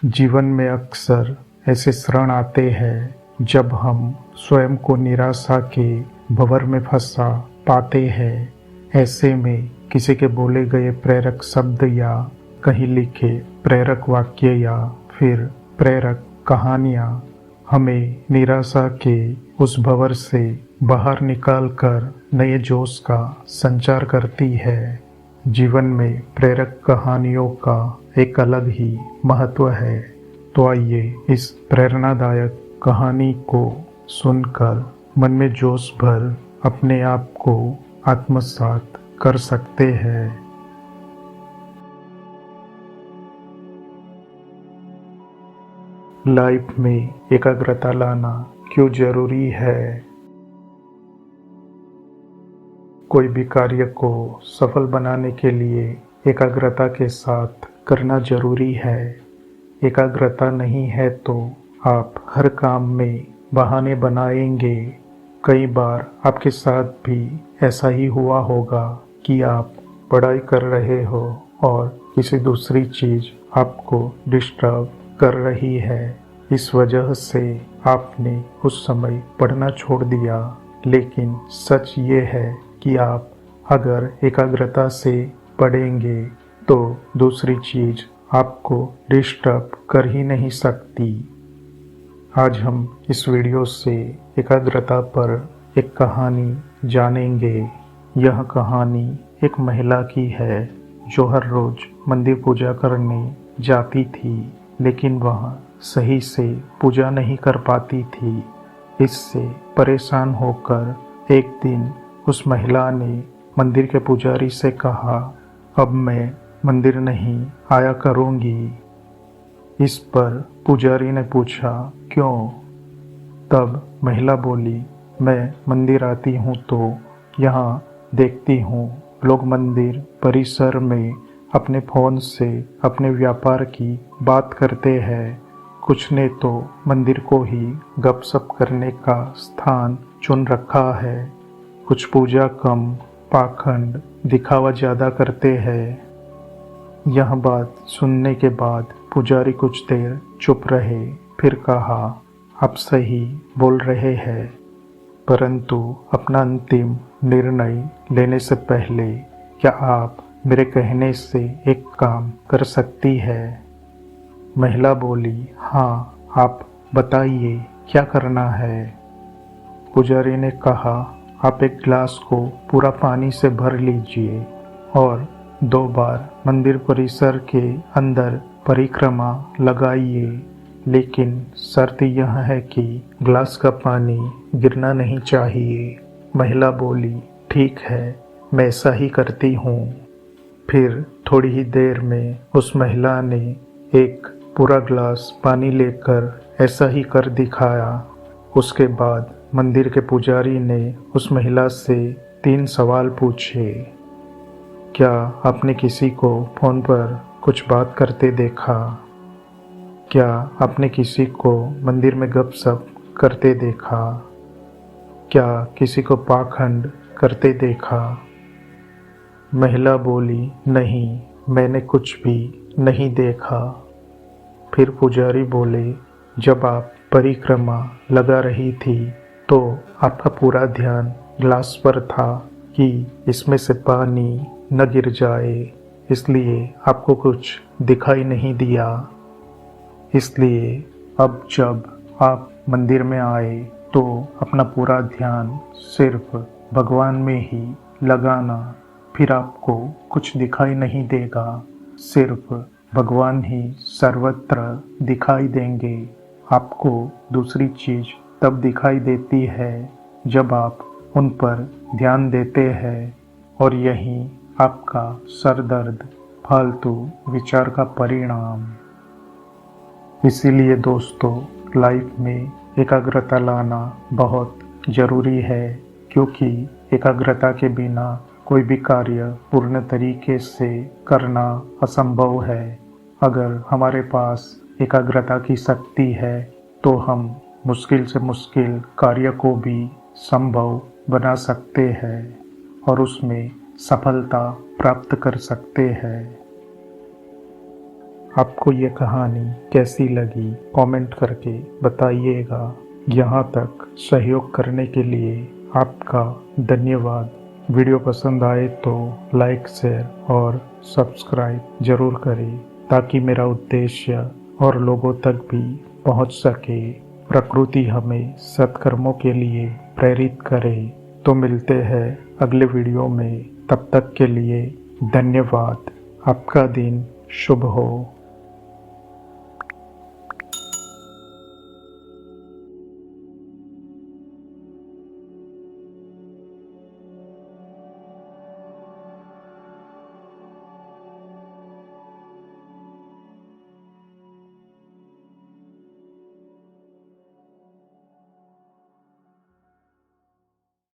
जीवन में अक्सर ऐसे क्षण आते हैं जब हम स्वयं को निराशा के भंवर में फंसा पाते हैं। ऐसे में किसी के बोले गए प्रेरक शब्द या कहीं लिखे प्रेरक वाक्य या फिर प्रेरक कहानियाँ हमें निराशा के उस भंवर से बाहर निकालकर नए जोश का संचार करती है। जीवन में प्रेरक कहानियों का एक अलग ही महत्व है। तो आइए इस प्रेरणादायक कहानी को सुनकर मन में जोश भर अपने आप को आत्मसात कर सकते हैं। लाइफ में एकाग्रता लाना क्यों जरूरी है? कोई भी कार्य को सफल बनाने के लिए एकाग्रता के साथ करना जरूरी है। एकाग्रता नहीं है तो आप हर काम में बहाने बनाएंगे। कई बार आपके साथ भी ऐसा ही हुआ होगा कि आप पढ़ाई कर रहे हो और किसी दूसरी चीज आपको डिस्टर्ब कर रही है। इस वजह से आपने उस समय पढ़ना छोड़ दिया। लेकिन सच ये है कि आप अगर एकाग्रता से पढ़ेंगे तो दूसरी चीज आपको डिस्टर्ब कर ही नहीं सकती। आज हम इस वीडियो से एकाग्रता पर एक कहानी जानेंगे। यह कहानी एक महिला की है जो हर रोज मंदिर पूजा करने जाती थी, लेकिन वह सही से पूजा नहीं कर पाती थी। इससे परेशान होकर एक दिन उस महिला ने मंदिर के पुजारी से कहा, अब मैं मंदिर नहीं आया करूंगी। इस पर पुजारी ने पूछा, क्यों? तब महिला बोली, मैं मंदिर आती हूँ तो यहाँ देखती हूँ लोग मंदिर परिसर में अपने फ़ोन से अपने व्यापार की बात करते हैं। कुछ ने तो मंदिर को ही गपशप करने का स्थान चुन रखा है। कुछ पूजा कम, पाखंड, दिखावा ज़्यादा करते हैं। यह बात सुनने के बाद पुजारी कुछ देर चुप रहे, फिर कहा, आप सही बोल रहे हैं, परंतु अपना अंतिम निर्णय लेने से पहले क्या आप मेरे कहने से एक काम कर सकती है? महिला बोली, हाँ, आप बताइए क्या करना है? पुजारी ने कहा, आप एक गिलास को पूरा पानी से भर लीजिए और 2 बार मंदिर परिसर के अंदर परिक्रमा लगाइए, लेकिन शर्त यह है कि गिलास का पानी गिरना नहीं चाहिए। महिला बोली, ठीक है, मैं ऐसा ही करती हूँ। फिर थोड़ी ही देर में उस महिला ने एक पूरा गिलास पानी लेकर ऐसा ही कर दिखाया। उसके बाद मंदिर के पुजारी ने उस महिला से 3 सवाल पूछे। क्या आपने किसी को फ़ोन पर कुछ बात करते देखा? क्या आपने किसी को मंदिर में गपशप करते देखा? क्या किसी को पाखंड करते देखा? महिला बोली, नहीं, मैंने कुछ भी नहीं देखा। फिर पुजारी बोले, जब आप परिक्रमा लगा रही थी तो आपका पूरा ध्यान गिलास पर था कि इसमें से पानी न गिर जाए, इसलिए आपको कुछ दिखाई नहीं दिया। इसलिए अब जब आप मंदिर में आए तो अपना पूरा ध्यान सिर्फ भगवान में ही लगाना, फिर आपको कुछ दिखाई नहीं देगा। सिर्फ भगवान ही सर्वत्र दिखाई देंगे। आपको दूसरी चीज तब दिखाई देती है जब आप उन पर ध्यान देते हैं, और यही आपका सर दर्द, फालतू विचार का परिणाम। इसीलिए दोस्तों, लाइफ में एकाग्रता लाना बहुत ज़रूरी है, क्योंकि एकाग्रता के बिना कोई भी कार्य पूर्ण तरीके से करना असंभव है। अगर हमारे पास एकाग्रता की शक्ति है तो हम मुश्किल से मुश्किल कार्य को भी संभव बना सकते हैं और उसमें सफलता प्राप्त कर सकते हैं। आपको ये कहानी कैसी लगी कमेंट करके बताइएगा। यहाँ तक सहयोग करने के लिए आपका धन्यवाद। वीडियो पसंद आए तो लाइक, शेयर और सब्सक्राइब जरूर करें ताकि मेरा उद्देश्य और लोगों तक भी पहुंच सके। प्रकृति हमें सत्कर्मों के लिए प्रेरित करे। तो मिलते हैं अगले वीडियो में, तब तक के लिए धन्यवाद। आपका दिन शुभ हो।